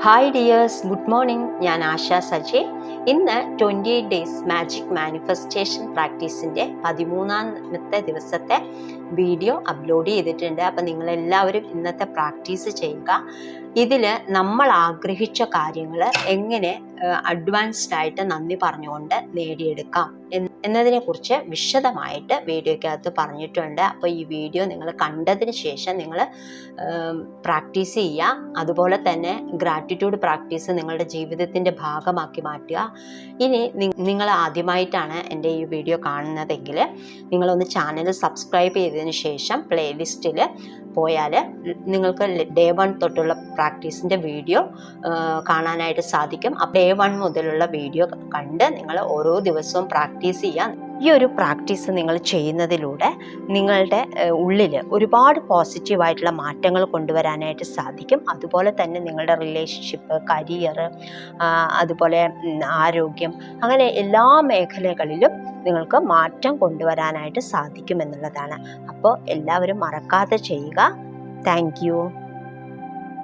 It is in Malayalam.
Hi dears, good morning. ഞാൻ ആശ സജി. ഇന്ന് 28 ഡേയ്സ് മാജിക് മാനിഫെസ്റ്റേഷൻ പ്രാക്ടീസിൻ്റെ 13ാമത്തെ ദിവസത്തെ വീഡിയോ അപ്ലോഡ് ചെയ്തിട്ടുണ്ട്. അപ്പം നിങ്ങളെല്ലാവരും ഇന്നത്തെ പ്രാക്ടീസ് ചെയ്യുക. ഇതിൽ നമ്മൾ ആഗ്രഹിച്ച കാര്യങ്ങൾ എങ്ങനെ അഡ്വാൻസ്ഡ് ആയിട്ട് നന്ദി പറഞ്ഞുകൊണ്ട് നേടിയെടുക്കാം എന്നതിനെക്കുറിച്ച് വിശദമായിട്ട് വീഡിയോയ്ക്കകത്ത് പറഞ്ഞിട്ടുണ്ട്. അപ്പോൾ ഈ വീഡിയോ നിങ്ങൾ കണ്ടതിന് ശേഷം നിങ്ങൾ പ്രാക്ടീസ് ചെയ്യുക. അതുപോലെ തന്നെ ഗ്രാറ്റിറ്റ്യൂഡ് പ്രാക്ടീസ് നിങ്ങളുടെ ജീവിതത്തിൻ്റെ ഭാഗമാക്കി മാറ്റുക. ഇനി നിങ്ങൾ ആദ്യമായിട്ടാണ് എൻ്റെ ഈ വീഡിയോ കാണുന്നതെങ്കിൽ നിങ്ങളൊന്ന് ചാനൽ സബ്സ്ക്രൈബ് ചെയ്തതിന് ശേഷം പ്ലേലിസ്റ്റിൽ പോയാൽ നിങ്ങൾക്ക് ഡേ 1 തൊട്ടുള്ള പ്രാക്ടീസിൻ്റെ വീഡിയോ കാണാനായിട്ട് സാധിക്കും. അപ്പോൾ ഡേ 1 മുതലുള്ള വീഡിയോ കണ്ട് നിങ്ങൾ ഓരോ ദിവസവും പ്രാക്ടീസ് ചെയ്യാം. ഈ ഒരു പ്രാക്ടീസ് നിങ്ങൾ ചെയ്യുന്നതിലൂടെ നിങ്ങളുടെ ഉള്ളിൽ ഒരുപാട് പോസിറ്റീവായിട്ടുള്ള മാറ്റങ്ങൾ കൊണ്ടുവരാനായിട്ട് സാധിക്കും. അതുപോലെ തന്നെ നിങ്ങളുടെ റിലേഷൻഷിപ്പ്, കരിയർ, അതുപോലെ ആരോഗ്യം, അങ്ങനെ എല്ലാ മേഖലകളിലും നിങ്ങൾക്ക് മാറ്റം കൊണ്ടുവരാനായിട്ട് സാധിക്കും എന്നുള്ളതാണ്. അപ്പോൾ എല്ലാവരും മറക്കാതെ ചെയ്യുക. Thank you.